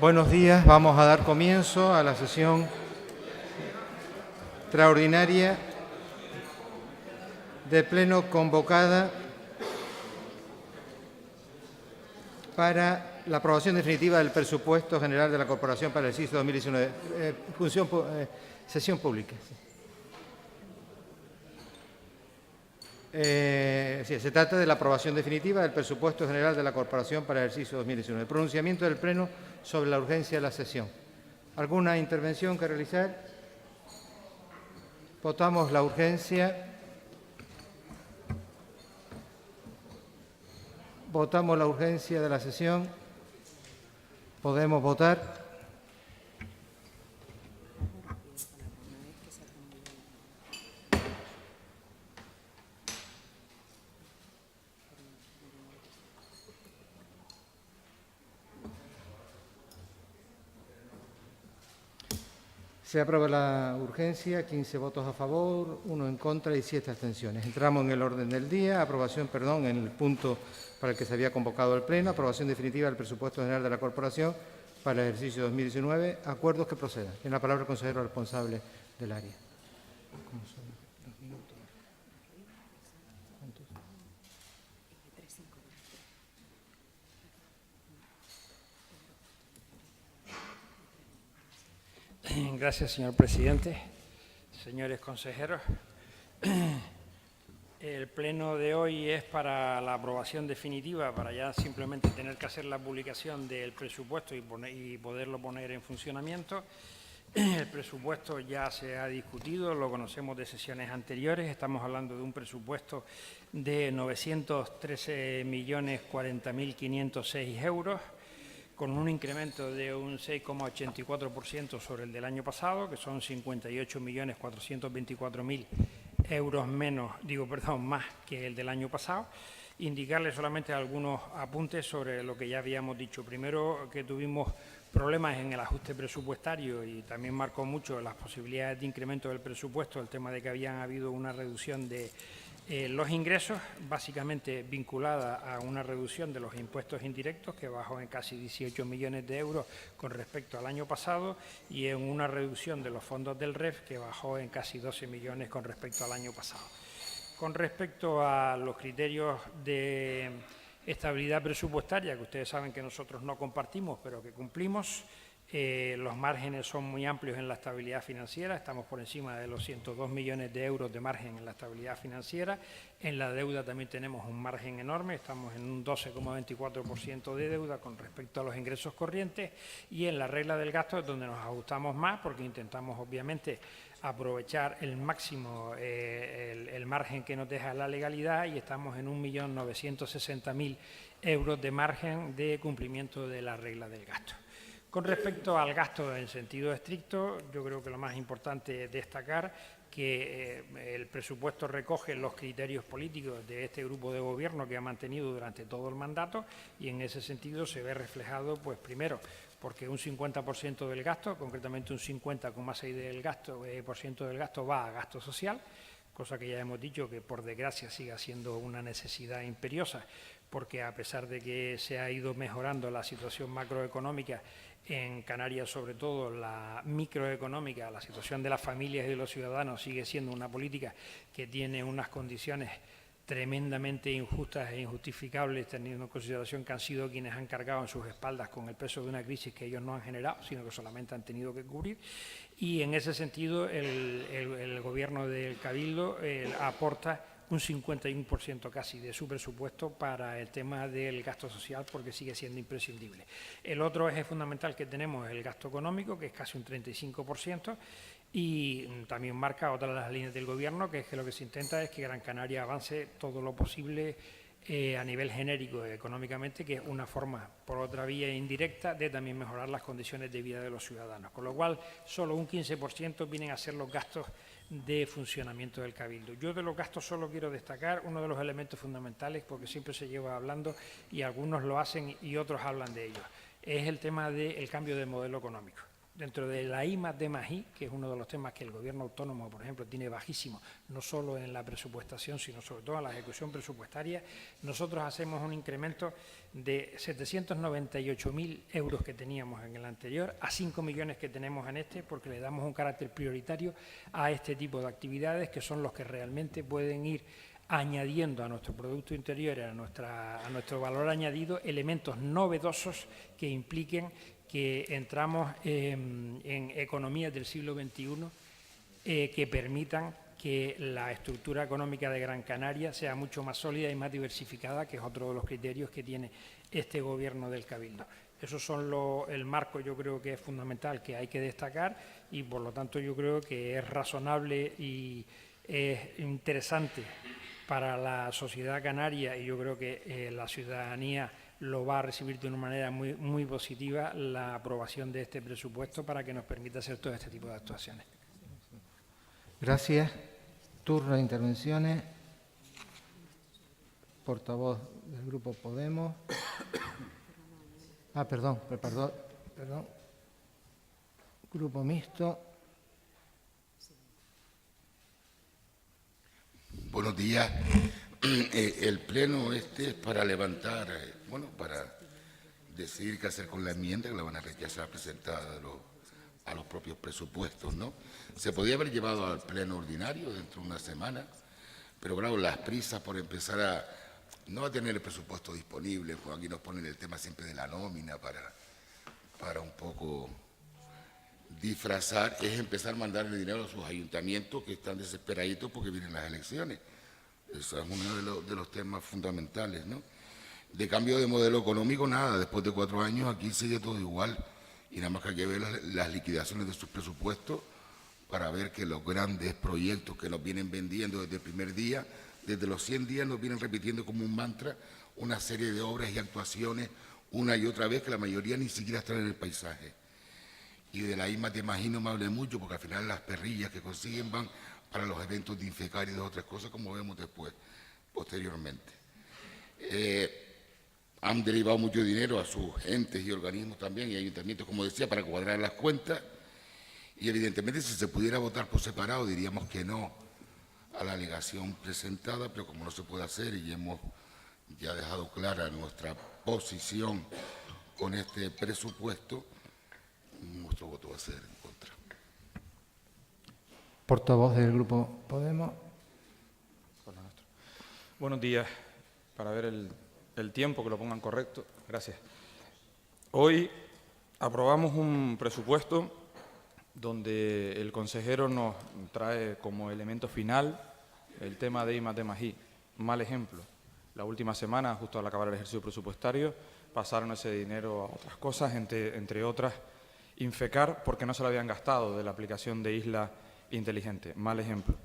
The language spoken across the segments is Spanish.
Buenos días, vamos a dar comienzo a la sesión extraordinaria de pleno convocada para la aprobación definitiva del presupuesto general de la Corporación para el ejercicio 2019. Sesión pública. Se trata de la aprobación definitiva del presupuesto general de la Corporación para el ejercicio 2019. Pronunciamiento del Pleno sobre la urgencia de la sesión. ¿Alguna intervención que realizar? Votamos la urgencia. Votamos la urgencia de la sesión. Podemos votar. Se aprueba la urgencia, 15 votos a favor, 1 en contra y 7 abstenciones. Entramos en el orden del día, en el punto para el que se había convocado el Pleno, aprobación definitiva del presupuesto general de la Corporación para el ejercicio 2019, acuerdos que procedan. Tiene la palabra el consejero responsable del área. ¿Cómo son los minutos? ¿Cuántos? Gracias, señor presidente. Señores consejeros, el pleno de hoy es para la aprobación definitiva, para ya simplemente tener que hacer la publicación del presupuesto y poderlo poner en funcionamiento. El presupuesto ya se ha discutido, lo conocemos de sesiones anteriores. Estamos hablando de un presupuesto de 913.040.506 euros, con un incremento de un 6,84% sobre el del año pasado, que son 58.424.000 euros más que el del año pasado. Indicarles solamente algunos apuntes sobre lo que ya habíamos dicho. Primero, que tuvimos problemas en el ajuste presupuestario y también marcó mucho las posibilidades de incremento del presupuesto, el tema de que habían habido una reducción de los ingresos, básicamente vinculada a una reducción de los impuestos indirectos, que bajó en casi 18 millones de euros con respecto al año pasado, y en una reducción de los fondos del REF, que bajó en casi 12 millones con respecto al año pasado. Con respecto a los criterios de estabilidad presupuestaria, que ustedes saben que nosotros no compartimos, pero que cumplimos, los márgenes son muy amplios en la estabilidad financiera, estamos por encima de los 102 millones de euros de margen en la estabilidad financiera. En la deuda también tenemos un margen enorme, estamos en un 12,24% de deuda con respecto a los ingresos corrientes, y en la regla del gasto es donde nos ajustamos más, porque intentamos obviamente aprovechar el máximo el margen que nos deja la legalidad, y estamos en 1.960.000 euros de margen de cumplimiento de la regla del gasto. Con respecto al gasto en sentido estricto, yo creo que lo más importante es destacar que el presupuesto recoge los criterios políticos de este grupo de gobierno que ha mantenido durante todo el mandato, y en ese sentido se ve reflejado, pues primero, porque un 50% del gasto, concretamente un 50,6% del gasto va a gasto social, cosa que ya hemos dicho que por desgracia sigue siendo una necesidad imperiosa, porque a pesar de que se ha ido mejorando la situación macroeconómica en Canarias, sobre todo la microeconómica, la situación de las familias y de los ciudadanos sigue siendo una política que tiene unas condiciones tremendamente injustas e injustificables, teniendo en consideración que han sido quienes han cargado en sus espaldas con el peso de una crisis que ellos no han generado, sino que solamente han tenido que cubrir. Y en ese sentido el Gobierno del Cabildo aporta un 51% casi de su presupuesto para el tema del gasto social, porque sigue siendo imprescindible. El otro eje fundamental que tenemos es el gasto económico, que es casi un 35%, y también marca otra de las líneas del Gobierno, que es que lo que se intenta es que Gran Canaria avance todo lo posible a nivel genérico económicamente, que es una forma, por otra vía indirecta, de también mejorar las condiciones de vida de los ciudadanos. Con lo cual, solo un 15% vienen a ser los gastos de funcionamiento del Cabildo. Yo de los gastos solo quiero destacar uno de los elementos fundamentales, porque siempre se lleva hablando y algunos lo hacen y otros hablan de ello. Es el tema del cambio de modelo económico. Dentro de la I+D+I, que es uno de los temas que el Gobierno autónomo, por ejemplo, tiene bajísimo, no solo en la presupuestación, sino sobre todo en la ejecución presupuestaria, nosotros hacemos un incremento de 798.000 euros que teníamos en el anterior a 5 millones que tenemos en este, porque le damos un carácter prioritario a este tipo de actividades que son los que realmente pueden ir añadiendo a nuestro Producto Interior y a nuestro valor añadido elementos novedosos que impliquen que entramos en economías del siglo XXI que permitan que la estructura económica de Gran Canaria sea mucho más sólida y más diversificada, que es otro de los criterios que tiene este Gobierno del Cabildo. Esos son el marco, yo creo que es fundamental, que hay que destacar, y por lo tanto yo creo que es razonable y es interesante para la sociedad canaria, y yo creo que la ciudadanía lo va a recibir de una manera muy, muy positiva, la aprobación de este presupuesto para que nos permita hacer todo este tipo de actuaciones. Gracias. Turno de intervenciones. Portavoz del Grupo Podemos. Perdón. Grupo Mixto. Buenos días. El pleno es para levantar, para decidir qué hacer con la enmienda que la van a rechazar presentada a los propios presupuestos, ¿no? Se podía haber llevado al pleno ordinario dentro de una semana, pero claro, las prisas por empezar no a tener el presupuesto disponible, pues aquí nos ponen el tema siempre de la nómina para un poco disfrazar, es empezar a mandar el dinero a sus ayuntamientos que están desesperaditos porque vienen las elecciones. Eso es uno de los temas fundamentales, ¿no? De cambio de modelo económico, nada. Después de 4 años aquí sigue todo igual. Y nada más que hay que ver las liquidaciones de sus presupuestos para ver que los grandes proyectos que nos vienen vendiendo desde el primer día, desde los 100 días nos vienen repitiendo como un mantra una serie de obras y actuaciones una y otra vez que la mayoría ni siquiera están en el paisaje. Y de la I+D+I no me hable mucho porque al final las perrillas que consiguen van para los eventos de Infecar y de otras cosas, como vemos después, posteriormente. Han derivado mucho dinero a sus entes y organismos también, y ayuntamientos, como decía, para cuadrar las cuentas, y evidentemente si se pudiera votar por separado diríamos que no a la alegación presentada, pero como no se puede hacer y hemos ya dejado clara nuestra posición con este presupuesto, nuestro voto va a ser en contra. Portavoz del Grupo Podemos. Buenos días. Para ver el tiempo, que lo pongan correcto. Gracias. Hoy aprobamos un presupuesto donde el consejero nos trae como elemento final el tema de I+D+I. Mal ejemplo. La última semana, justo al acabar el ejercicio presupuestario, pasaron ese dinero a otras cosas, entre otras, Infecar, porque no se lo habían gastado de la aplicación de Isla Inteligente. Mal ejemplo.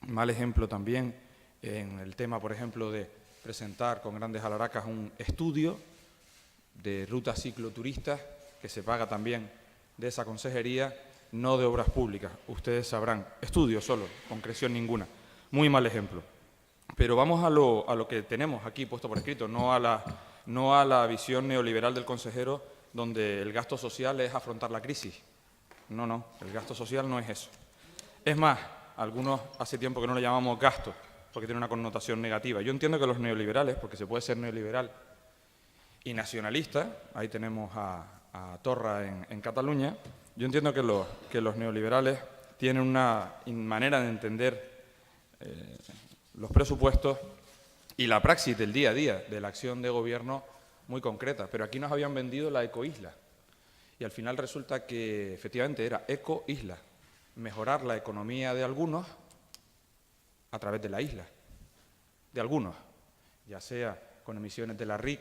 Mal ejemplo también en el tema, por ejemplo, de presentar con grandes alaracas un estudio de rutas cicloturistas que se paga también de esa consejería, no de obras públicas. Ustedes sabrán, estudio solo, concreción ninguna. Muy mal ejemplo. Pero vamos a lo que tenemos aquí puesto por escrito, no a la visión neoliberal del consejero, donde el gasto social es afrontar la crisis. No, el gasto social no es eso. Es más, algunos hace tiempo que no le llamamos gasto, porque tiene una connotación negativa. Yo entiendo que los neoliberales, porque se puede ser neoliberal y nacionalista, ahí tenemos a Torra en Cataluña, yo entiendo que los neoliberales tienen una manera de entender los presupuestos y la praxis del día a día de la acción de gobierno muy concreta, pero aquí nos habían vendido la ecoisla y al final resulta que efectivamente era ecoisla, mejorar la economía de algunos a través de la isla, de algunos, ya sea con emisiones de la RIC,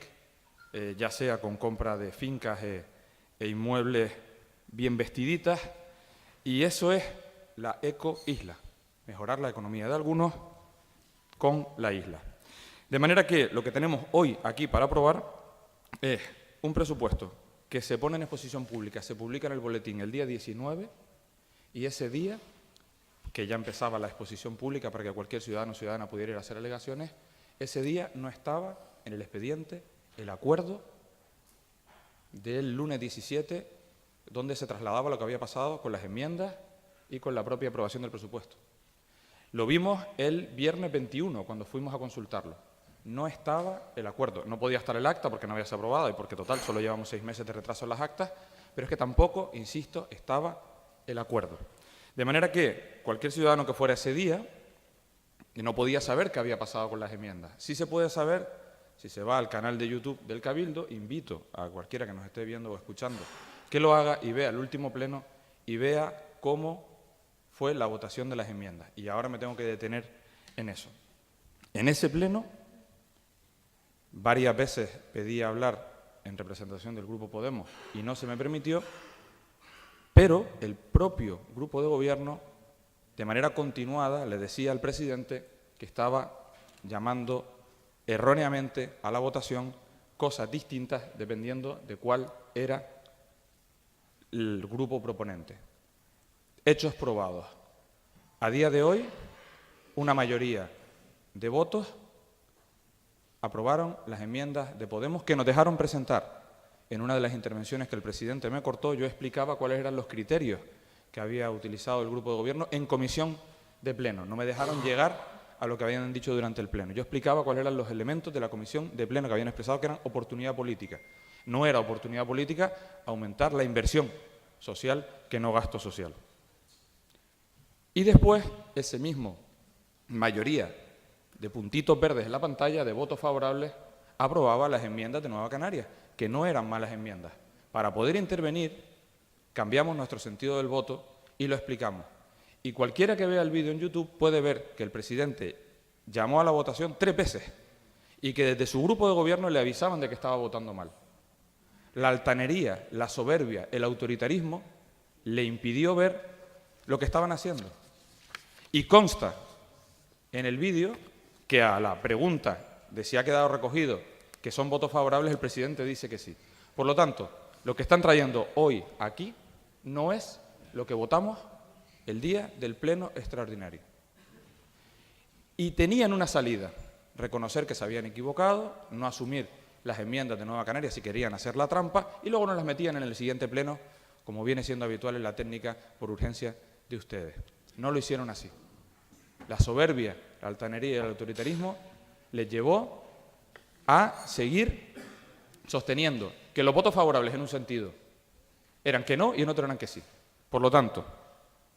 ya sea con compra de fincas e inmuebles bien vestiditas, y eso es la ecoisla, mejorar la economía de algunos con la isla. De manera que lo que tenemos hoy aquí para aprobar es un presupuesto que se pone en exposición pública, se publica en el boletín el día 19 y ese día, que ya empezaba la exposición pública para que cualquier ciudadano o ciudadana pudiera ir a hacer alegaciones, ese día no estaba en el expediente el acuerdo del lunes 17 donde se trasladaba lo que había pasado con las enmiendas y con la propia aprobación del presupuesto. Lo vimos el viernes 21, cuando fuimos a consultarlo. No estaba el acuerdo. No podía estar el acta porque no había sido aprobada y porque, total, solo llevamos 6 meses de retraso en las actas, pero es que tampoco, insisto, estaba el acuerdo. De manera que cualquier ciudadano que fuera ese día no podía saber qué había pasado con las enmiendas. Sí se puede saber si se va al canal de YouTube del Cabildo. Invito a cualquiera que nos esté viendo o escuchando que lo haga y vea el último pleno y vea cómo fue la votación de las enmiendas. Y ahora me tengo que detener en eso. En ese pleno, varias veces pedí hablar en representación del Grupo Podemos y no se me permitió, pero el propio Grupo de Gobierno, de manera continuada, le decía al presidente que estaba llamando erróneamente a la votación cosas distintas dependiendo de cuál era el grupo proponente. Hechos probados. A día de hoy, una mayoría de votos aprobaron las enmiendas de Podemos que nos dejaron presentar. En una de las intervenciones que el presidente me cortó, yo explicaba cuáles eran los criterios que había utilizado el Grupo de Gobierno en comisión de pleno. No me dejaron llegar a lo que habían dicho durante el pleno. Yo explicaba cuáles eran los elementos de la comisión de pleno que habían expresado que eran oportunidad política. No era oportunidad política aumentar la inversión social que no gasto social. Y después, ese mismo mayoría de puntitos verdes en la pantalla, de votos favorables, aprobaba las enmiendas de Nueva Canarias, que no eran malas enmiendas. Para poder intervenir, cambiamos nuestro sentido del voto y lo explicamos. Y cualquiera que vea el vídeo en YouTube puede ver que el presidente llamó a la votación 3 veces y que desde su grupo de gobierno le avisaban de que estaba votando mal. La altanería, la soberbia, el autoritarismo le impidió ver lo que estaban haciendo. Y consta en el vídeo que a la pregunta de si ha quedado recogido que son votos favorables, el presidente dice que sí. Por lo tanto, lo que están trayendo hoy aquí no es lo que votamos el día del pleno extraordinario. Y tenían una salida: reconocer que se habían equivocado, no asumir las enmiendas de Nueva Canarias si querían hacer la trampa, y luego nos las metían en el siguiente pleno, como viene siendo habitual en la técnica por urgencia de ustedes. No lo hicieron así. La soberbia, la altanería y el autoritarismo les llevó a seguir sosteniendo que los votos favorables en un sentido eran que no y en otro eran que sí. Por lo tanto,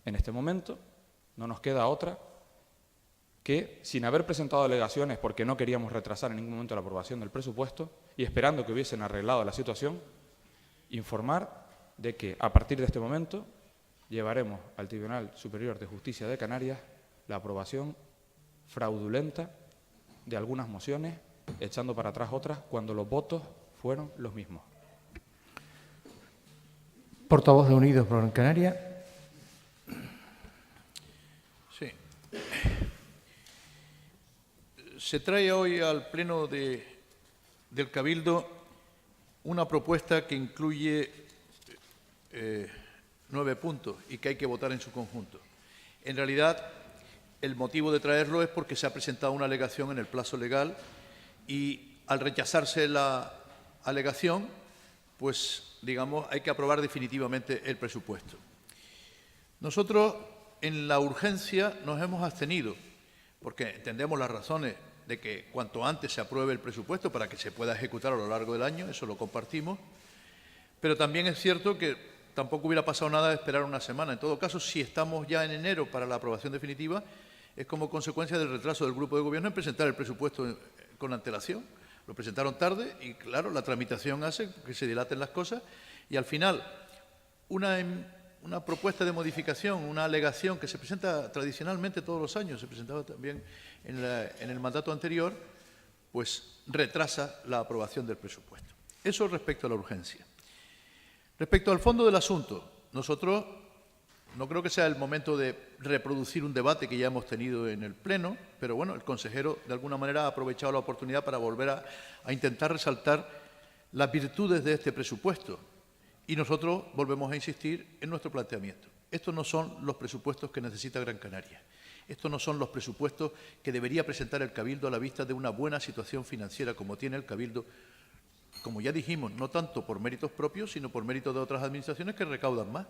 en este momento no nos queda otra que, sin haber presentado alegaciones porque no queríamos retrasar en ningún momento la aprobación del presupuesto y esperando que hubiesen arreglado la situación, informar de que a partir de este momento llevaremos al Tribunal Superior de Justicia de Canarias la aprobación fraudulenta de algunas mociones, echando para atrás otras cuando los votos fueron los mismos. Portavoz de Unidos por Canarias. Sí. Se trae hoy al Pleno del Cabildo una propuesta que incluye 9 puntos y que hay que votar en su conjunto. En realidad, el motivo de traerlo es porque se ha presentado una alegación en el plazo legal y, al rechazarse la alegación, pues, digamos, hay que aprobar definitivamente el presupuesto. Nosotros, en la urgencia, nos hemos abstenido, porque entendemos las razones de que cuanto antes se apruebe el presupuesto para que se pueda ejecutar a lo largo del año, eso lo compartimos, pero también es cierto que tampoco hubiera pasado nada de esperar una semana. En todo caso, si estamos ya en enero para la aprobación definitiva, es como consecuencia del retraso del Grupo de Gobierno en presentar el presupuesto con antelación. Lo presentaron tarde y, claro, la tramitación hace que se dilaten las cosas y, al final, una propuesta de modificación, una alegación que se presenta tradicionalmente todos los años, se presentaba también en el mandato anterior, pues retrasa la aprobación del presupuesto. Eso respecto a la urgencia. Respecto al fondo del asunto, nosotros no creo que sea el momento de reproducir un debate que ya hemos tenido en el Pleno, pero bueno, el consejero de alguna manera ha aprovechado la oportunidad para volver a intentar resaltar las virtudes de este presupuesto. Y nosotros volvemos a insistir en nuestro planteamiento. Estos no son los presupuestos que necesita Gran Canaria. Estos no son los presupuestos que debería presentar el Cabildo a la vista de una buena situación financiera como tiene el Cabildo, como ya dijimos, no tanto por méritos propios, sino por méritos de otras administraciones que recaudan más,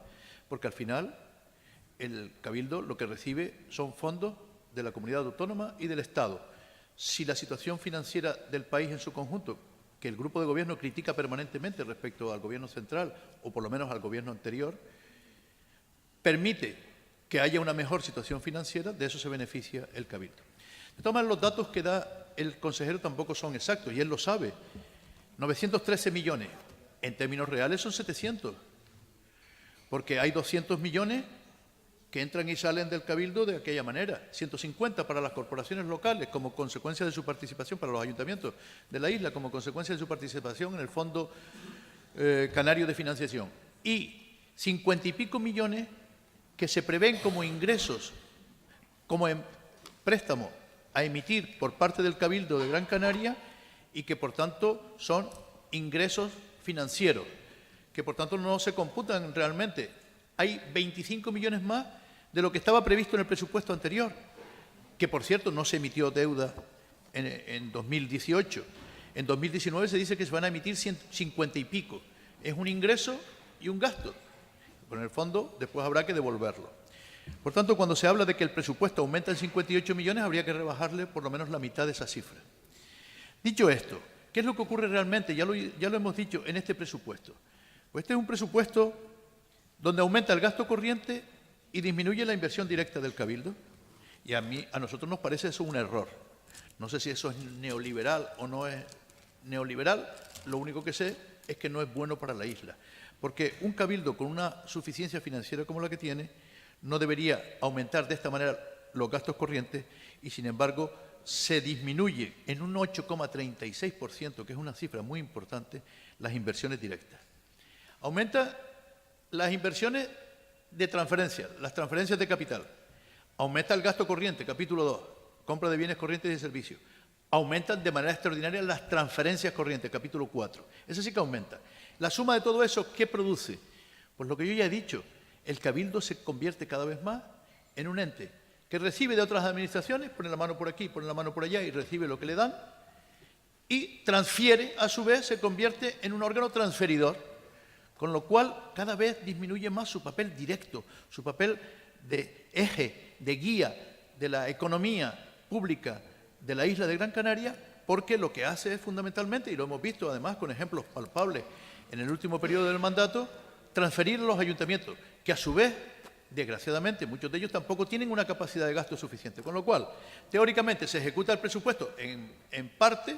porque al final el Cabildo lo que recibe son fondos de la comunidad autónoma y del Estado. Si la situación financiera del país en su conjunto, que el grupo de gobierno critica permanentemente respecto al gobierno central, o por lo menos al gobierno anterior, permite que haya una mejor situación financiera, de eso se beneficia el Cabildo. De todas maneras, los datos que da el consejero tampoco son exactos, y él lo sabe. 913 millones, en términos reales son 700, porque hay 200 millones que entran y salen del Cabildo de aquella manera, 150 para las corporaciones locales como consecuencia de su participación, para los ayuntamientos de la isla como consecuencia de su participación en el Fondo Canario de Financiación, y 50 y pico millones que se prevén como ingresos, como préstamo a emitir por parte del Cabildo de Gran Canaria y que por tanto son ingresos financieros, que por tanto no se computan realmente. Hay 25 millones más de lo que estaba previsto en el presupuesto anterior, que por cierto no se emitió deuda en 2018. En 2019 se dice que se van a emitir 50 y pico. Es un ingreso y un gasto. Con el fondo después habrá que devolverlo. Por tanto, cuando se habla de que el presupuesto aumenta en 58 millones, habría que rebajarle por lo menos la mitad de esa cifra. Dicho esto, ¿qué es lo que ocurre realmente? Ya lo hemos dicho en este presupuesto. Pues este es un presupuesto donde aumenta el gasto corriente y disminuye la inversión directa del Cabildo. Y a nosotros nos parece eso un error. No sé si eso es neoliberal o no es neoliberal, lo único que sé es que no es bueno para la isla. Porque un Cabildo con una suficiencia financiera como la que tiene no debería aumentar de esta manera los gastos corrientes y, sin embargo, se disminuye en un 8,36%, que es una cifra muy importante, las inversiones directas. Aumenta las inversiones de transferencia, las transferencias de capital. Aumenta el gasto corriente, capítulo 2, compra de bienes corrientes y servicios. Aumentan de manera extraordinaria las transferencias corrientes, capítulo 4. Eso sí que aumenta. La suma de todo eso, ¿qué produce? Pues lo que yo ya he dicho, el Cabildo se convierte cada vez más en un ente que recibe de otras administraciones, pone la mano por aquí, pone la mano por allá y recibe lo que le dan, y transfiere, a su vez, se convierte en un órgano transferidor, con lo cual cada vez disminuye más su papel directo, su papel de eje, de guía de la economía pública de la isla de Gran Canaria, porque lo que hace es fundamentalmente, y lo hemos visto además con ejemplos palpables en el último periodo del mandato, transferir a los ayuntamientos, que a su vez, desgraciadamente, muchos de ellos tampoco tienen una capacidad de gasto suficiente. Con lo cual, teóricamente se ejecuta el presupuesto en parte,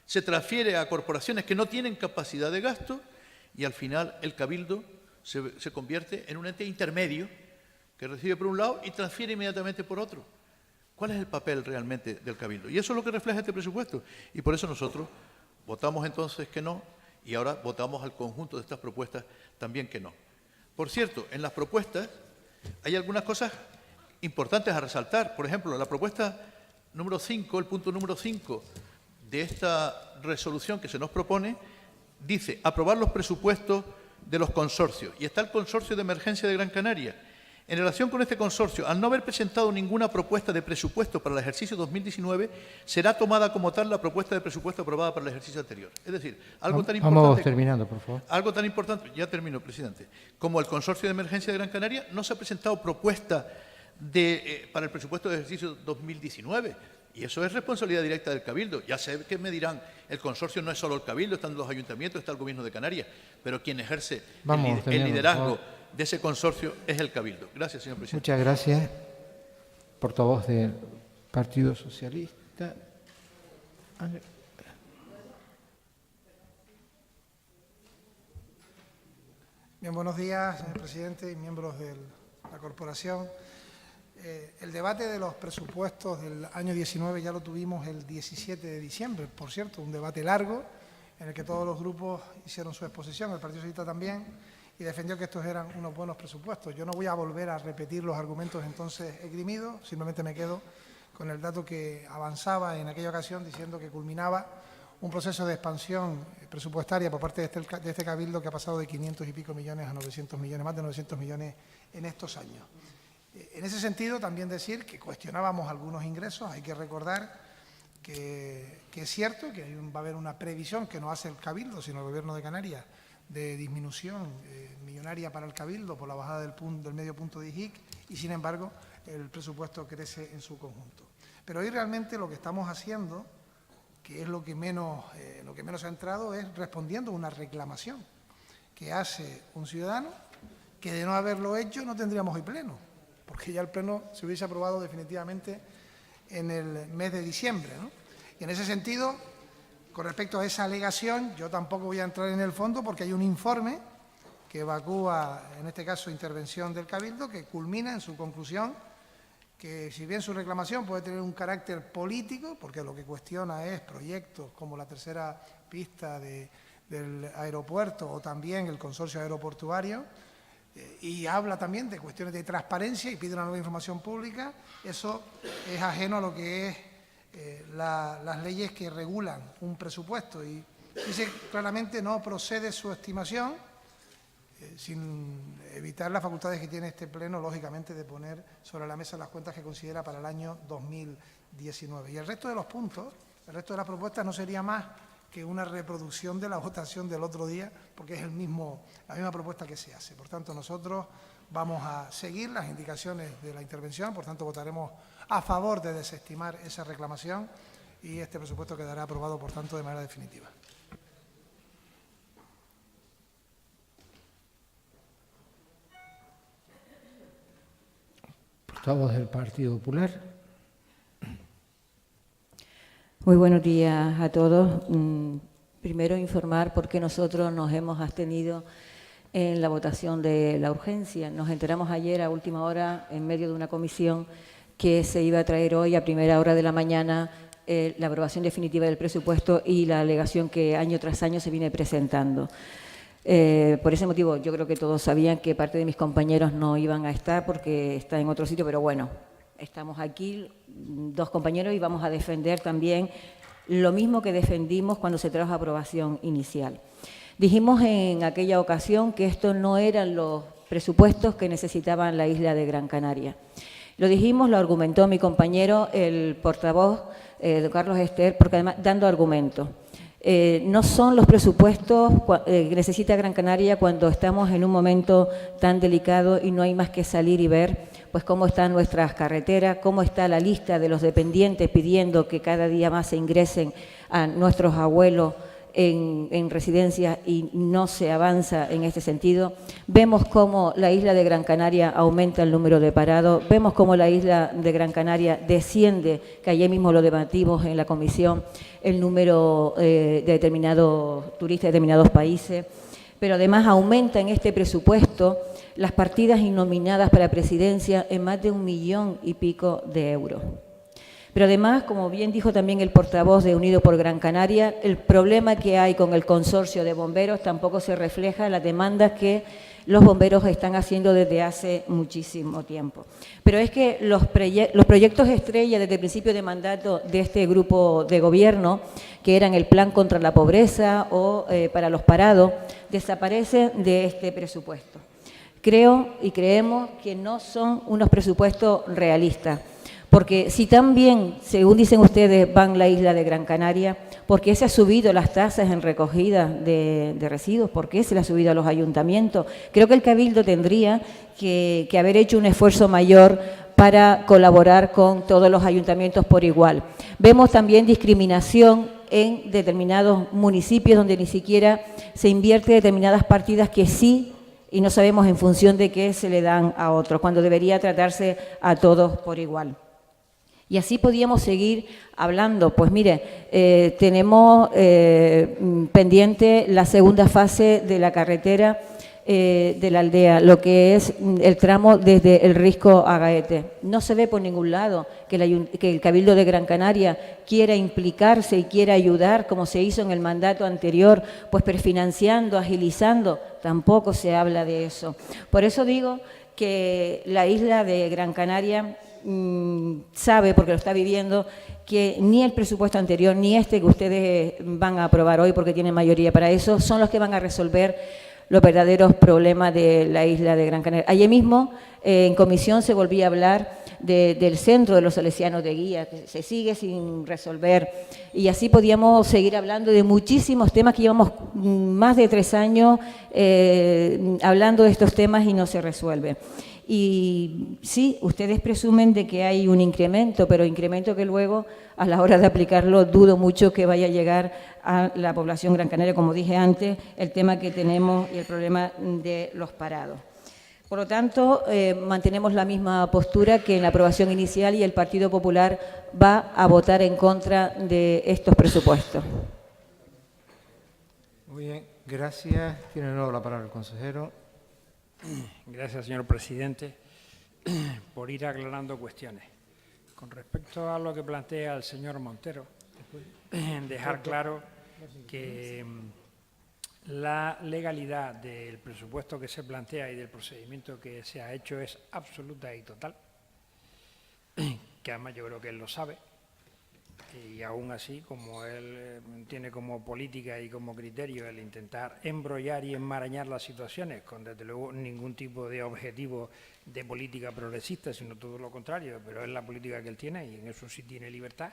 se transfiere a corporaciones que no tienen capacidad de gasto y al final el Cabildo se convierte en un ente intermedio que recibe por un lado y transfiere inmediatamente por otro. ¿Cuál es el papel realmente del Cabildo? Y eso es lo que refleja este presupuesto. Y por eso nosotros votamos entonces que no y ahora votamos al conjunto de estas propuestas también que no. Por cierto, en las propuestas hay algunas cosas importantes a resaltar. Por ejemplo, la propuesta número 5, el punto número 5 de esta resolución que se nos propone, dice aprobar los presupuestos de los consorcios. Y está el Consorcio de Emergencia de Gran Canaria. En relación con este consorcio, al no haber presentado ninguna propuesta de presupuesto para el ejercicio 2019, será tomada como tal la propuesta de presupuesto aprobada para el ejercicio anterior. Es decir, algo tan importante... Vamos terminando, por favor. Algo tan importante, ya termino, presidente, como el Consorcio de Emergencia de Gran Canaria, no se ha presentado propuesta para el presupuesto de ejercicio 2019. Y eso es responsabilidad directa del Cabildo. Ya sé que me dirán, el consorcio no es solo el Cabildo, están los ayuntamientos, está el Gobierno de Canarias, pero quien ejerce el liderazgo de ese consorcio es el Cabildo. Gracias, señor presidente. Muchas gracias. Portavoz del Partido Socialista. Bien, buenos días, señor presidente y miembros de la corporación. El debate de los presupuestos del año 19 ya lo tuvimos el 17 de diciembre, por cierto, un debate largo en el que todos los grupos hicieron su exposición, el Partido Socialista también, y defendió que estos eran unos buenos presupuestos. Yo no voy a volver a repetir los argumentos entonces esgrimidos, simplemente me quedo con el dato que avanzaba en aquella ocasión diciendo que culminaba un proceso de expansión presupuestaria por parte de este Cabildo que ha pasado de 500 y pico millones a 900 millones, más de 900 millones en estos años. En ese sentido, también decir que cuestionábamos algunos ingresos. Hay que recordar que es cierto que va a haber una previsión que no hace el Cabildo, sino el Gobierno de Canarias, de disminución millonaria para el Cabildo por la bajada del medio punto de IGIC, y sin embargo el presupuesto crece en su conjunto. Pero hoy realmente lo que estamos haciendo, que es lo que menos ha entrado, es respondiendo a una reclamación que hace un ciudadano, que de no haberlo hecho no tendríamos hoy pleno, porque ya el pleno se hubiese aprobado definitivamente en el mes de diciembre, ¿no? Y en ese sentido, con respecto a esa alegación, yo tampoco voy a entrar en el fondo porque hay un informe que evacúa, en este caso, intervención del Cabildo, que culmina en su conclusión que, si bien su reclamación puede tener un carácter político, porque lo que cuestiona es proyectos como la tercera pista del aeropuerto o también el consorcio aeroportuario, y habla también de cuestiones de transparencia y pide una nueva información pública, eso es ajeno a lo que es las leyes que regulan un presupuesto, y dice claramente no procede su estimación, sin evitar las facultades que tiene este pleno, lógicamente, de poner sobre la mesa las cuentas que considera para el año 2019. Y el resto de los puntos, el resto de las propuestas no sería más que una reproducción de la votación del otro día, porque es la misma propuesta que se hace. Por tanto, nosotros vamos a seguir las indicaciones de la intervención, por tanto, votaremos a favor de desestimar esa reclamación y este presupuesto quedará aprobado, por tanto, de manera definitiva. Portavoz del Partido Popular. Muy buenos días a todos. Primero informar por qué nosotros nos hemos abstenido en la votación de la urgencia. Nos enteramos ayer a última hora, en medio de una comisión, que se iba a traer hoy a primera hora de la mañana la aprobación definitiva del presupuesto y la alegación que año tras año se viene presentando. Por ese motivo, yo creo que todos sabían que parte de mis compañeros no iban a estar porque está en otro sitio, pero bueno, estamos aquí, dos compañeros, y vamos a defender también lo mismo que defendimos cuando se trajo a aprobación inicial. Dijimos en aquella ocasión que estos no eran los presupuestos que necesitaban la isla de Gran Canaria. Lo dijimos, lo argumentó mi compañero, el portavoz, don Carlos Ester, porque además dando argumentos. No son los presupuestos que necesita Gran Canaria cuando estamos en un momento tan delicado y no hay más que salir y ver pues cómo están nuestras carreteras, cómo está la lista de los dependientes pidiendo que cada día más se ingresen a nuestros abuelos en residencias y no se avanza en este sentido. Vemos cómo la isla de Gran Canaria aumenta el número de parados, vemos cómo la isla de Gran Canaria desciende, que ayer mismo lo debatimos en la comisión, el número de determinados turistas de determinados países, pero además aumenta en este presupuesto las partidas innominadas para presidencia en más de 1,5 millones de euros. Pero además, como bien dijo también el portavoz de Unidos por Gran Canaria, el problema que hay con el consorcio de bomberos tampoco se refleja en las demandas que los bomberos están haciendo desde hace muchísimo tiempo. Pero es que los proyectos estrella desde el principio de mandato de este grupo de gobierno, que eran el Plan contra la Pobreza o para los parados, desaparecen de este presupuesto. Creo y creemos que no son unos presupuestos realistas. Porque si tan bien, según dicen ustedes, van la isla de Gran Canaria, ¿por qué se ha subido las tasas en recogida de residuos? ¿Por qué se le ha subido a los ayuntamientos? Creo que el Cabildo tendría que haber hecho un esfuerzo mayor para colaborar con todos los ayuntamientos por igual. Vemos también discriminación en determinados municipios donde ni siquiera se invierte determinadas partidas que sí, y no sabemos en función de qué se le dan a otros, cuando debería tratarse a todos por igual. Y así podíamos seguir hablando. Pues mire, tenemos pendiente la segunda fase de la carretera de la aldea, lo que es el tramo desde el Risco a Gaete. No se ve por ningún lado que el Cabildo de Gran Canaria quiera implicarse y quiera ayudar, como se hizo en el mandato anterior, pues prefinanciando, agilizando. Tampoco se habla de eso. Por eso digo que la isla de Gran Canaria sabe, porque lo está viviendo, que ni el presupuesto anterior ni este que ustedes van a aprobar hoy, porque tienen mayoría para eso, son los que van a resolver los verdaderos problemas de la isla de Gran Canaria. Ayer mismo en comisión se volvía a hablar del centro de los salesianos de Guía, que se sigue sin resolver. Y así podíamos seguir hablando de muchísimos temas que llevamos más de 3 años hablando de estos temas y no se resuelve. Y sí, ustedes presumen de que hay un incremento, pero incremento que luego, a la hora de aplicarlo, dudo mucho que vaya a llegar a la población Gran Canaria, como dije antes, el tema que tenemos y el problema de los parados. Por lo tanto, mantenemos la misma postura que en la aprobación inicial y el Partido Popular va a votar en contra de estos presupuestos. Muy bien, gracias. Tiene de nuevo la palabra el consejero. Gracias, señor presidente, por ir aclarando cuestiones. Con respecto a lo que plantea el señor Montero, dejar claro que la legalidad del presupuesto que se plantea y del procedimiento que se ha hecho es absoluta y total, que además yo creo que él lo sabe, y aún así, como él tiene como política y como criterio el intentar embrollar y enmarañar las situaciones con desde luego ningún tipo de objetivo de política progresista, sino todo lo contrario, pero es la política que él tiene y en eso sí tiene libertad,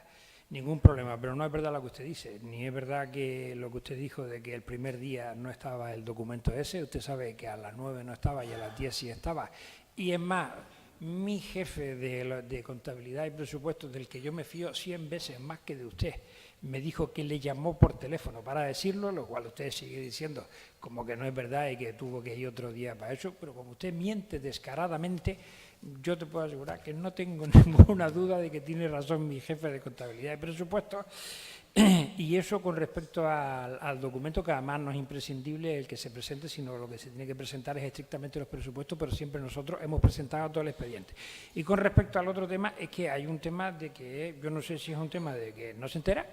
ningún problema. Pero no es verdad lo que usted dice, ni es verdad que lo que usted dijo de que el primer día no estaba el documento ese. Usted sabe que a las 9 no estaba y a las 10 sí estaba. Y es más, mi jefe de contabilidad y presupuestos, del que yo me fío 100 veces más que de usted, me dijo que le llamó por teléfono para decirlo, lo cual usted sigue diciendo como que no es verdad y que tuvo que ir otro día para eso, pero como usted miente descaradamente, yo te puedo asegurar que no tengo ninguna duda de que tiene razón mi jefe de contabilidad y presupuestos. Y eso con respecto al documento, que además no es imprescindible el que se presente, sino lo que se tiene que presentar es estrictamente los presupuestos, pero siempre nosotros hemos presentado todo el expediente. Y con respecto al otro tema, es que hay un tema de que, yo no sé si es un tema de que no se entera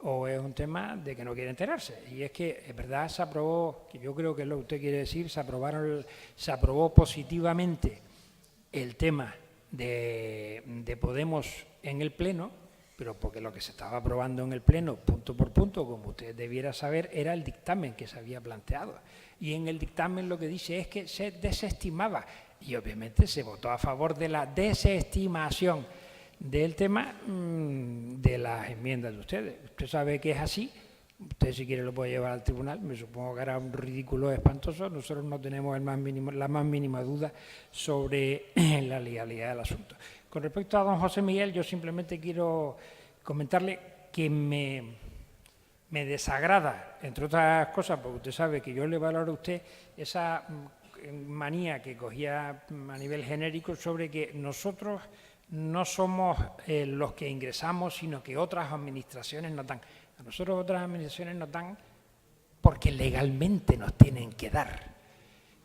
o es un tema de que no quiere enterarse. Y es que, es verdad, se aprobó, que yo creo que es lo que usted quiere decir, se aprobó positivamente el tema de Podemos en el Pleno, pero porque lo que se estaba aprobando en el Pleno, punto por punto, como usted debiera saber, era el dictamen que se había planteado. Y en el dictamen lo que dice es que se desestimaba, y obviamente se votó a favor de la desestimación del tema de las enmiendas de ustedes. Usted sabe que es así, usted si quiere lo puede llevar al tribunal, me supongo que era un ridículo espantoso, nosotros no tenemos la más mínima duda sobre la legalidad del asunto. Con respecto a don José Miguel, yo simplemente quiero comentarle que me desagrada, entre otras cosas, porque usted sabe que yo le valoro a usted esa manía que cogía a nivel genérico sobre que nosotros no somos los que ingresamos, sino que otras administraciones nos dan. A nosotros otras administraciones nos dan porque legalmente nos tienen que dar.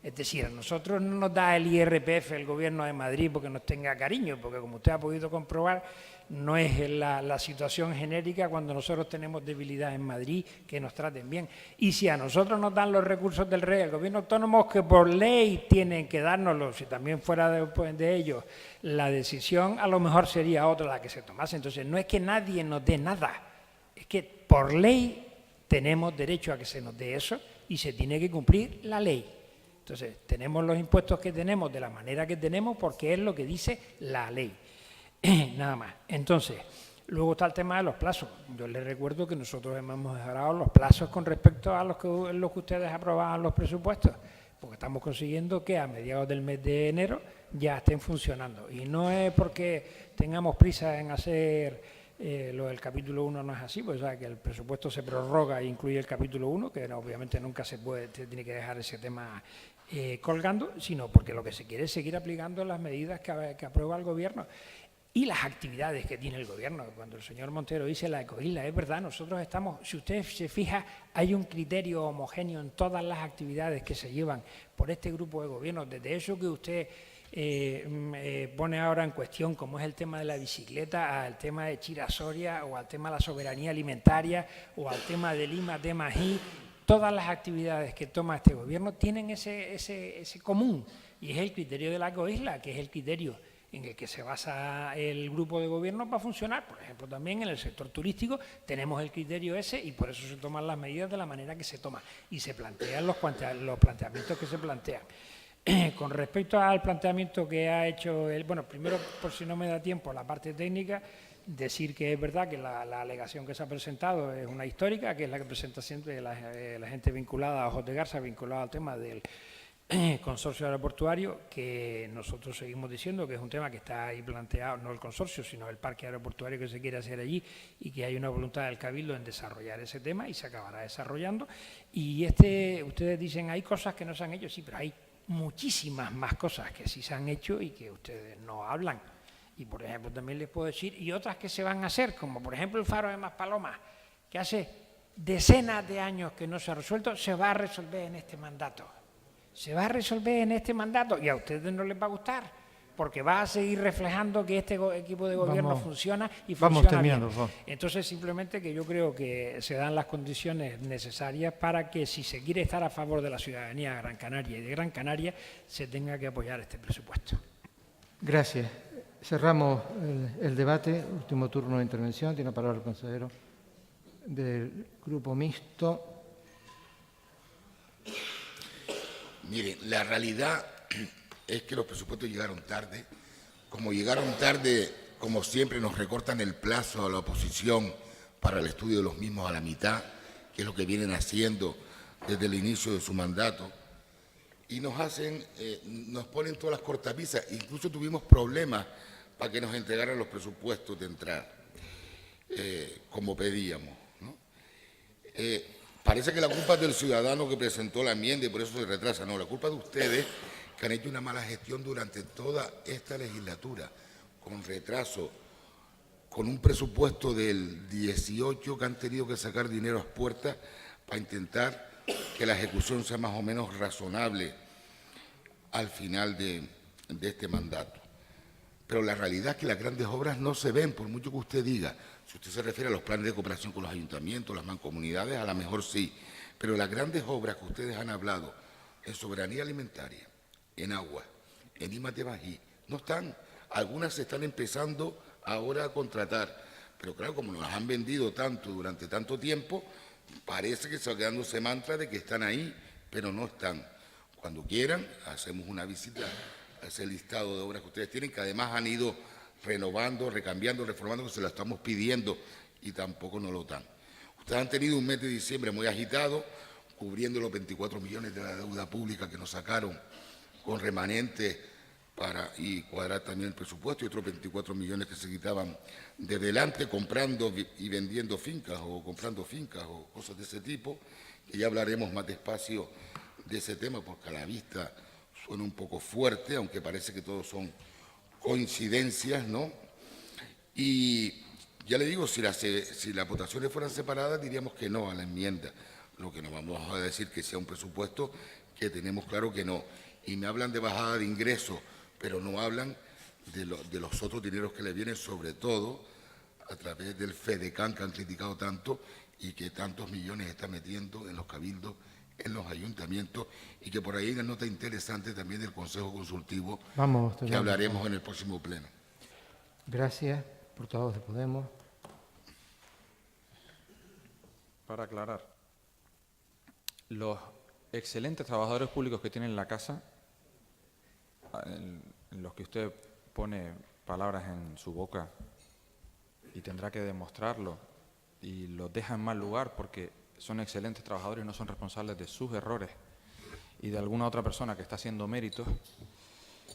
Es decir, a nosotros no nos da el IRPF el Gobierno de Madrid porque nos tenga cariño, porque como usted ha podido comprobar, no es la situación genérica cuando nosotros tenemos debilidad en Madrid, que nos traten bien. Y si a nosotros nos dan los recursos del rey, el Gobierno autónomo, que por ley tienen que dárnoslos, si también fuera de ellos la decisión, a lo mejor sería otra la que se tomase. Entonces, no es que nadie nos dé nada, es que por ley tenemos derecho a que se nos dé eso y se tiene que cumplir la ley. Entonces, tenemos los impuestos que tenemos de la manera que tenemos porque es lo que dice la ley. Nada más. Entonces, luego está el tema de los plazos. Yo les recuerdo que nosotros hemos mejorado los plazos con respecto a los que ustedes aprobaban los presupuestos, porque estamos consiguiendo que a mediados del mes de enero ya estén funcionando. Y no es porque tengamos prisa en hacer lo del capítulo 1, no es así, pues que el presupuesto se prorroga e incluye el capítulo 1, que obviamente nunca se tiene que dejar ese tema colgando, sino porque lo que se quiere es seguir aplicando las medidas que aprueba el Gobierno y las actividades que tiene el Gobierno. Cuando el señor Montero dice la ecoisla, es verdad, nosotros estamos, si usted se fija, hay un criterio homogéneo en todas las actividades que se llevan por este grupo de Gobierno, desde eso que usted pone ahora en cuestión, como es el tema de la bicicleta, al tema de Chira-Soria, o al tema de la soberanía alimentaria, o al tema de Lima, de Magí. Todas las actividades que toma este Gobierno tienen ese común, y es el criterio de la ecoisla, que es el criterio en el que se basa el grupo de Gobierno para funcionar. Por ejemplo, también en el sector turístico tenemos el criterio ese y por eso se toman las medidas de la manera que se toman y se plantean los planteamientos que se plantean. Con respecto al planteamiento que ha hecho él, bueno, primero, por si no me da tiempo, la parte técnica, decir que es verdad que la alegación que se ha presentado es una histórica, que es la que presenta siempre la gente vinculada a Ojos de Garza, vinculada al tema del consorcio aeroportuario, que nosotros seguimos diciendo que es un tema que está ahí planteado, no el consorcio, sino el parque aeroportuario que se quiere hacer allí, y que hay una voluntad del Cabildo en desarrollar ese tema y se acabará desarrollando. Y ustedes dicen, hay cosas que no se han hecho, sí, pero hay muchísimas más cosas que sí se han hecho y que ustedes no hablan. Y, por ejemplo, también les puedo decir, y otras que se van a hacer, como por ejemplo el Faro de Maspalomas, que hace decenas de años que no se ha resuelto, se va a resolver en este mandato. Se va a resolver en este mandato y a ustedes no les va a gustar, porque va a seguir reflejando que este equipo de gobierno funciona y funciona bien. Por favor. Entonces, simplemente que yo creo que se dan las condiciones necesarias para que, si se quiere estar a favor de la ciudadanía de Gran Canaria y de Gran Canaria, se tenga que apoyar este presupuesto. Gracias. Cerramos el debate. Último turno de intervención. Tiene la palabra el consejero del Grupo Mixto. Miren, la realidad es que los presupuestos llegaron tarde. Como llegaron tarde, como siempre, nos recortan el plazo a la oposición para el estudio de los mismos a la mitad, que es lo que vienen haciendo desde el inicio de su mandato. Y nos ponen todas las cortapisas. Incluso tuvimos problemas para que nos entregaran los presupuestos de entrada, como pedíamos, ¿no? Parece que la culpa es del ciudadano que presentó la enmienda y por eso se retrasa. No, la culpa es de ustedes, que han hecho una mala gestión durante toda esta legislatura, con retraso, con un presupuesto del 18 que han tenido que sacar dinero a puertas para intentar que la ejecución sea más o menos razonable al final de este mandato. Pero la realidad es que las grandes obras no se ven, por mucho que usted diga. Si usted se refiere a los planes de cooperación con los ayuntamientos, las mancomunidades, a lo mejor sí. Pero las grandes obras que ustedes han hablado en soberanía alimentaria, en agua, en I+D+I, no están. Algunas se están empezando ahora a contratar. Pero claro, como nos las han vendido tanto durante tanto tiempo, parece que se va quedando ese mantra de que están ahí, pero no están. Cuando quieran, hacemos una visita a ese listado de obras que ustedes tienen, que además han ido renovando, recambiando, reformando, que se lo estamos pidiendo y tampoco nos lo dan. Ustedes han tenido un mes de diciembre muy agitado, cubriendo los 24 millones de la deuda pública que nos sacaron con remanentes y cuadrar también el presupuesto, y otros 24 millones que se quitaban de delante comprando y vendiendo fincas o comprando fincas o cosas de ese tipo, que ya hablaremos más despacio de ese tema porque a la vista suena un poco fuerte, aunque parece que todos son coincidencias, ¿no? Y ya le digo, si las votaciones fueran separadas, diríamos que no a la enmienda. Lo que no vamos a decir que sea un presupuesto que tenemos claro que no. Y me hablan de bajada de ingresos, pero no hablan de los otros dineros que le vienen, sobre todo a través del FEDECAN, que han criticado tanto y que tantos millones está metiendo en los cabildos, en los ayuntamientos, y que por ahí hay una nota interesante también del Consejo Consultivo, que hablaremos en el próximo pleno. Gracias, portavoz de Podemos. Para aclarar, los excelentes trabajadores públicos que tienen la casa, en los que usted pone palabras en su boca y tendrá que demostrarlo, y los deja en mal lugar porque son excelentes trabajadores y no son responsables de sus errores y de alguna otra persona que está haciendo méritos.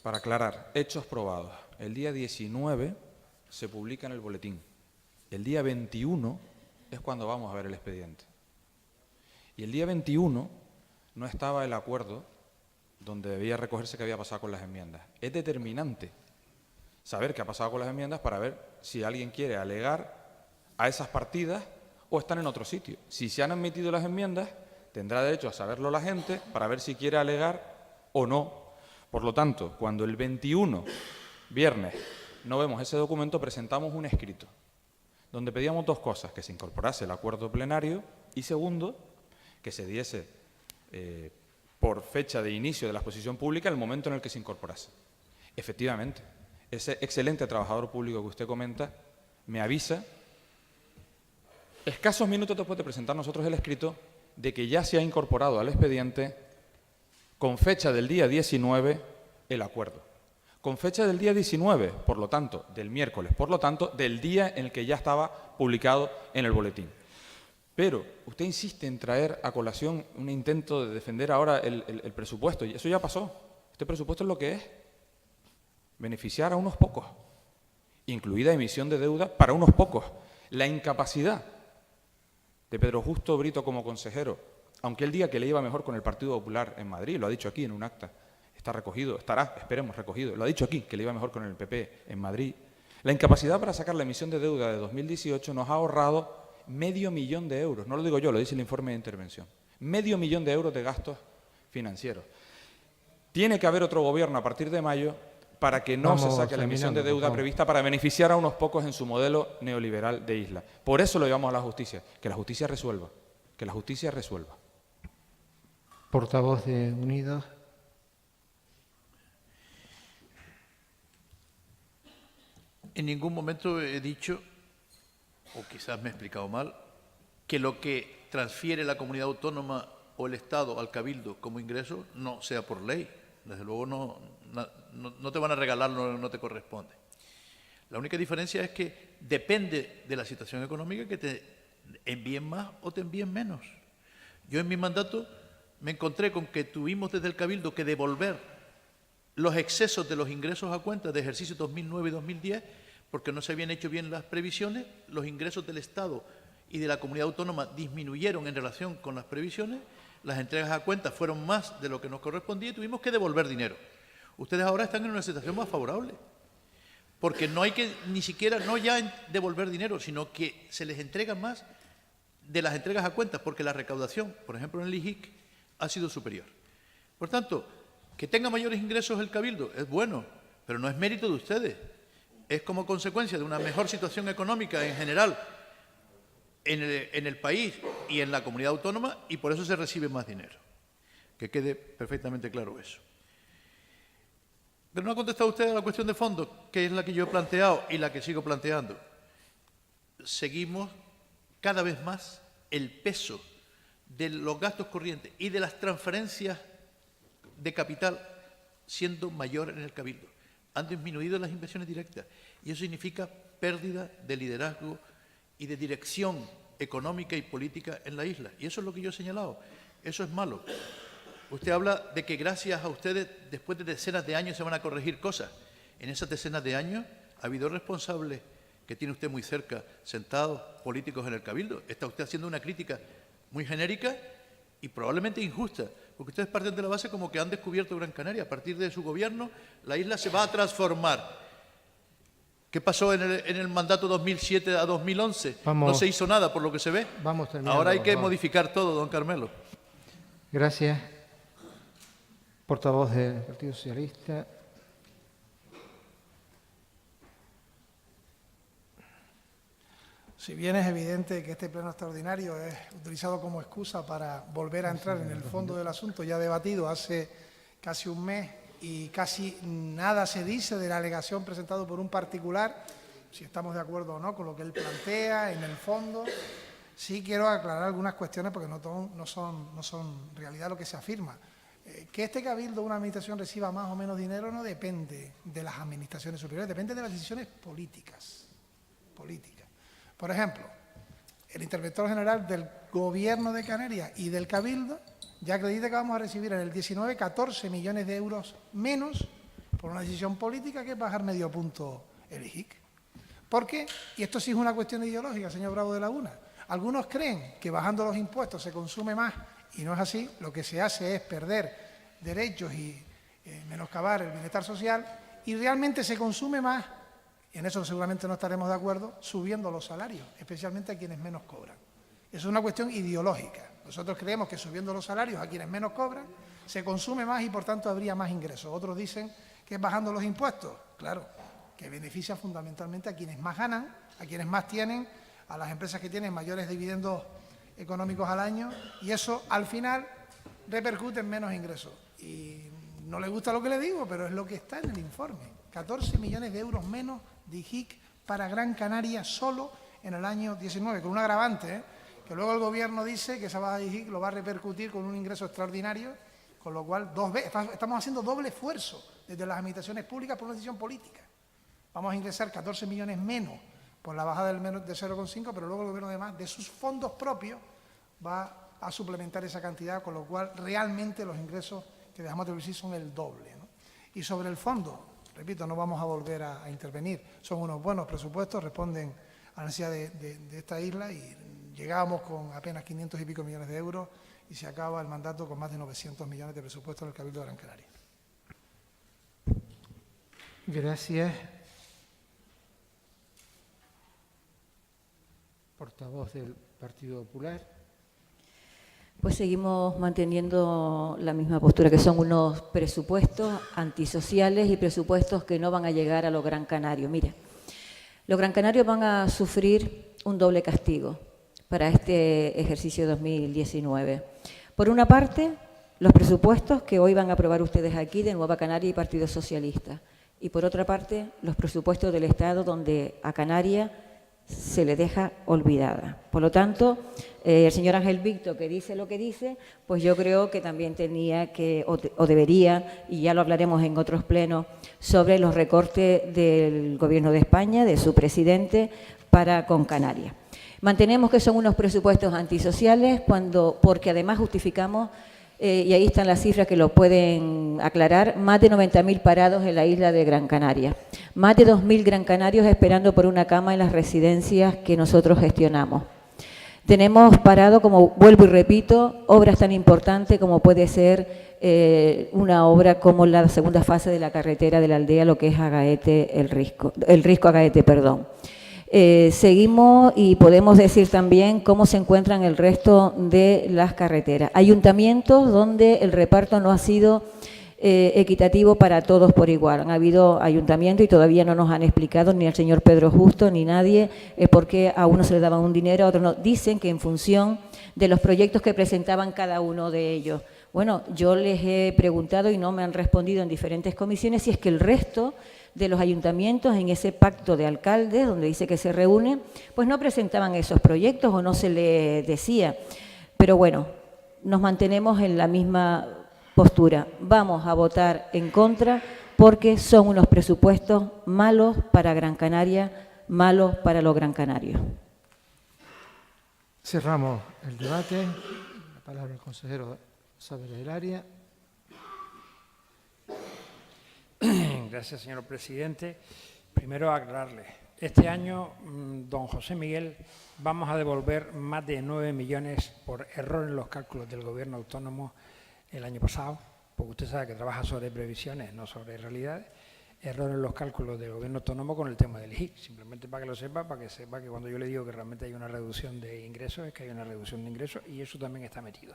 Para aclarar, hechos probados. El día 19 se publica en el boletín. El día 21 es cuando vamos a ver el expediente. Y el día 21 no estaba el acuerdo donde debía recogerse qué había pasado con las enmiendas. Es determinante saber qué ha pasado con las enmiendas para ver si alguien quiere alegar a esas partidas o están en otro sitio. Si se han admitido las enmiendas, tendrá derecho a saberlo la gente para ver si quiere alegar o no. Por lo tanto, cuando el 21, viernes, no vemos ese documento, presentamos un escrito donde pedíamos dos cosas: que se incorporase el acuerdo plenario y, segundo, que se diese por fecha de inicio de la exposición pública el momento en el que se incorporase. Efectivamente, ese excelente trabajador público que usted comenta me avisa escasos minutos después de presentar nosotros el escrito de que ya se ha incorporado al expediente con fecha del día 19 el acuerdo. Con fecha del día 19, por lo tanto, del miércoles, por lo tanto, del día en el que ya estaba publicado en el boletín. Pero usted insiste en traer a colación un intento de defender ahora el presupuesto, y eso ya pasó. Este presupuesto es lo que es, beneficiar a unos pocos, incluida emisión de deuda para unos pocos. La incapacidad de Pedro Justo Brito como consejero, aunque él diga que le iba mejor con el Partido Popular en Madrid, lo ha dicho aquí en un acta, está recogido, estará, esperemos, recogido, lo ha dicho aquí, que le iba mejor con el PP en Madrid. La incapacidad para sacar la emisión de deuda de 2018 nos ha ahorrado $500.000 de euros, no lo digo yo, lo dice el informe de intervención, $500.000 de euros de gastos financieros. Tiene que haber otro gobierno a partir de mayo para que no se saque la emisión de deuda prevista para beneficiar a unos pocos en su modelo neoliberal de isla. Por eso lo llevamos a la justicia, que la justicia resuelva, que la justicia resuelva. Portavoz de Unidos. En ningún momento he dicho, o quizás me he explicado mal, que lo que transfiere la comunidad autónoma o el Estado al Cabildo como ingreso no sea por ley. Desde luego no te van a regalar lo que no te corresponde. La única diferencia es que depende de la situación económica que te envíen más o te envíen menos. Yo en mi mandato me encontré con que tuvimos desde el Cabildo que devolver los excesos de los ingresos a cuenta de ejercicio 2009 y 2010 porque no se habían hecho bien las previsiones, los ingresos del Estado y de la comunidad autónoma disminuyeron en relación con las previsiones, las entregas a cuenta fueron más de lo que nos correspondía y tuvimos que devolver dinero. Ustedes ahora están en una situación más favorable, porque no hay que ni siquiera, no ya devolver dinero, sino que se les entrega más de las entregas a cuentas, porque la recaudación, por ejemplo en el IJIC, ha sido superior. Por tanto, que tenga mayores ingresos el Cabildo es bueno, pero no es mérito de ustedes. Es como consecuencia de una mejor situación económica en general en el país y en la comunidad autónoma y por eso se recibe más dinero. Que quede perfectamente claro eso. Pero no ha contestado usted a la cuestión de fondo, que es la que yo he planteado y la que sigo planteando. Seguimos cada vez más el peso de los gastos corrientes y de las transferencias de capital siendo mayor en el Cabildo. Han disminuido las inversiones directas y eso significa pérdida de liderazgo y de dirección económica y política en la isla. Y eso es lo que yo he señalado. Eso es malo. Usted habla de que gracias a ustedes, después de decenas de años, se van a corregir cosas. En esas decenas de años ha habido responsables que tiene usted muy cerca, sentados, políticos en el Cabildo. Está usted haciendo una crítica muy genérica y probablemente injusta, porque ustedes parten de la base como que han descubierto Gran Canaria. A partir de su gobierno, la isla se va a transformar. ¿Qué pasó en el mandato 2007 a 2011? No se hizo nada, por lo que se ve. Ahora hay que modificar todo, don Carmelo. Gracias. Portavoz del Partido Socialista. Si bien es evidente que este pleno extraordinario es utilizado como excusa para volver a entrar en el fondo del asunto ya debatido hace casi un mes y casi nada se dice de la alegación presentada por un particular, si estamos de acuerdo o no con lo que él plantea en el fondo, sí quiero aclarar algunas cuestiones porque no son realidad lo que se afirma. Que este Cabildo, una administración, reciba más o menos dinero no depende de las administraciones superiores, depende de las decisiones políticas. Por ejemplo, el interventor general del Gobierno de Canarias y del Cabildo ya acredita que vamos a recibir en el 19 14 millones de euros menos por una decisión política que es bajar medio punto el IJIC. ¿Por qué? Y esto sí es una cuestión ideológica, señor Bravo de Laguna. Algunos creen que bajando los impuestos se consume más y no es así. Lo que se hace es perder derechos y menoscabar el bienestar social y realmente se consume más, y en eso seguramente no estaremos de acuerdo, subiendo los salarios, especialmente a quienes menos cobran. Eso es una cuestión ideológica. Nosotros creemos que subiendo los salarios a quienes menos cobran se consume más y por tanto habría más ingresos. Otros dicen que es bajando los impuestos, claro, que beneficia fundamentalmente a quienes más ganan, a quienes más tienen, a las empresas que tienen mayores dividendos económicos al año y eso al final repercute en menos ingresos. Y no le gusta lo que le digo, pero es lo que está en el informe. 14 millones de euros menos de IJIC para Gran Canaria solo en el año 19, con un agravante, que luego el Gobierno dice que esa baja de IJIC lo va a repercutir con un ingreso extraordinario, Con lo cual, estamos haciendo doble esfuerzo desde las administraciones públicas por una decisión política. Vamos a ingresar 14 millones menos por la bajada del 0,5, pero luego el Gobierno, además, de sus fondos propios, va a suplementar esa cantidad, con lo cual realmente los ingresos que dejamos de producir son el doble, ¿no? Y sobre el fondo, repito, no vamos a volver a intervenir. Son unos buenos presupuestos, responden a la necesidad de esta isla y llegamos con apenas 500 y pico millones de euros y se acaba el mandato con más de 900 millones de presupuesto en el Cabildo de Gran Canaria. Gracias. Portavoz del Partido Popular. Pues seguimos manteniendo la misma postura, que son unos presupuestos antisociales y presupuestos que no van a llegar a los Gran Canarios. Mire, los Gran Canarios van a sufrir un doble castigo para este ejercicio 2019. Por una parte, los presupuestos que hoy van a aprobar ustedes aquí de Nueva Canaria y Partido Socialista. Y por otra parte, los presupuestos del Estado donde a Canarias se le deja olvidada. Por lo tanto, el señor Ángel Víctor, que dice lo que dice, pues yo creo que también tenía que, o debería, y ya lo hablaremos en otros plenos, sobre los recortes del Gobierno de España, de su presidente, para con Canarias. Mantenemos que son unos presupuestos antisociales porque además justificamos, y ahí están las cifras que lo pueden aclarar, más de 90.000 parados en la isla de Gran Canaria, más de 2.000 gran canarios esperando por una cama en las residencias que nosotros gestionamos. Tenemos parado, como vuelvo y repito, obras tan importantes como puede ser una obra como la segunda fase de la carretera de la aldea, lo que es Agaete, el Risco Agaete, perdón. Seguimos y podemos decir también cómo se encuentran el resto de las carreteras. Ayuntamientos donde el reparto no ha sido equitativo para todos por igual. Han habido ayuntamientos y todavía no nos han explicado, ni el señor Pedro Justo, ni nadie, por qué a uno se le daba un dinero, a otro no. Dicen que en función de los proyectos que presentaban cada uno de ellos. Bueno, yo les he preguntado y no me han respondido en diferentes comisiones si es que el resto de los ayuntamientos en ese pacto de alcaldes, donde dice que se reúnen, pues no presentaban esos proyectos o no se les decía. Pero bueno, nos mantenemos en la misma postura. Vamos a votar en contra porque son unos presupuestos malos para Gran Canaria, malos para los gran canarios. Cerramos el debate. La palabra al consejero Saberes del Área. Gracias, señor presidente. Primero, aclararle. Este año, don José Miguel, vamos a devolver más de 9 millones por error en los cálculos del Gobierno autónomo el año pasado, porque usted sabe que trabaja sobre previsiones, no sobre realidades. Error en los cálculos del Gobierno autónomo con el tema del IGI. Simplemente para que lo sepa, para que sepa que cuando yo le digo que realmente hay una reducción de ingresos, es que hay una reducción de ingresos y eso también está metido.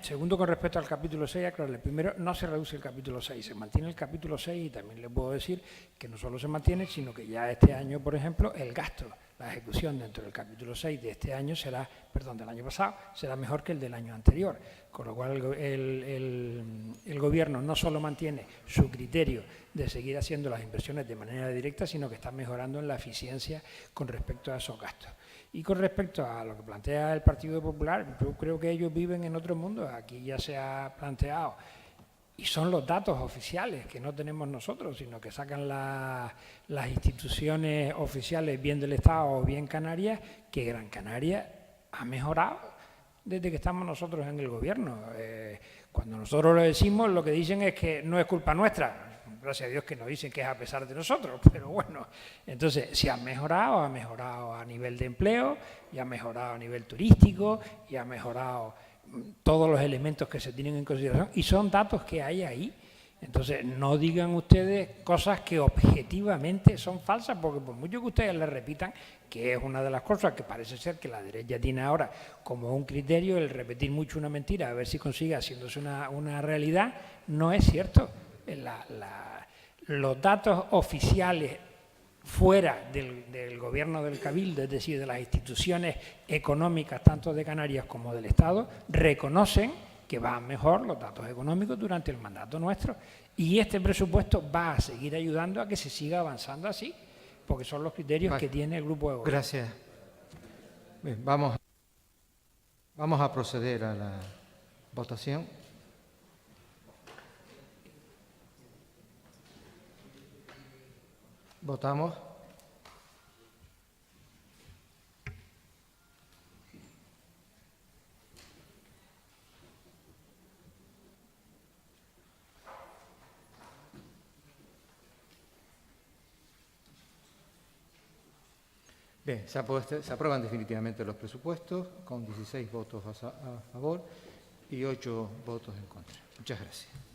Segundo, con respecto al capítulo 6, aclararle. Primero, no se reduce el capítulo 6, se mantiene el capítulo 6 y también le puedo decir que no solo se mantiene, sino que ya este año, por ejemplo, el gasto, la ejecución dentro del capítulo 6 de este año será, perdón, del año pasado, será mejor que el del año anterior. Con lo cual el Gobierno no solo mantiene su criterio de seguir haciendo las inversiones de manera directa, sino que está mejorando en la eficiencia con respecto a esos gastos. Y con respecto a lo que plantea el Partido Popular, yo creo que ellos viven en otro mundo. Aquí ya se ha planteado, y son los datos oficiales que no tenemos nosotros, sino que sacan las instituciones oficiales, bien del Estado o bien Canarias, que Gran Canaria ha mejorado desde que estamos nosotros en el Gobierno. Cuando nosotros lo decimos, lo que dicen es que no es culpa nuestra. Gracias a Dios que nos dicen que es a pesar de nosotros, pero bueno, entonces si ha mejorado a nivel de empleo, y ha mejorado a nivel turístico, y ha mejorado todos los elementos que se tienen en consideración, y son datos que hay ahí. Entonces, no digan ustedes cosas que objetivamente son falsas, porque por mucho que ustedes les repitan, que es una de las cosas que parece ser que la derecha tiene ahora como un criterio, el repetir mucho una mentira, a ver si consigue haciéndose una realidad, no es cierto. Los datos oficiales fuera del Gobierno del Cabildo, es decir, de las instituciones económicas, tanto de Canarias como del Estado, reconocen que van mejor los datos económicos durante el mandato nuestro. Y este presupuesto va a seguir ayudando a que se siga avanzando así, porque son los criterios que tiene el Grupo de Gobierno. Gracias. Bien, vamos a proceder a la votación. Votamos. Bien, se aprueban definitivamente los presupuestos con 16 votos a favor y 8 votos en contra. Muchas gracias.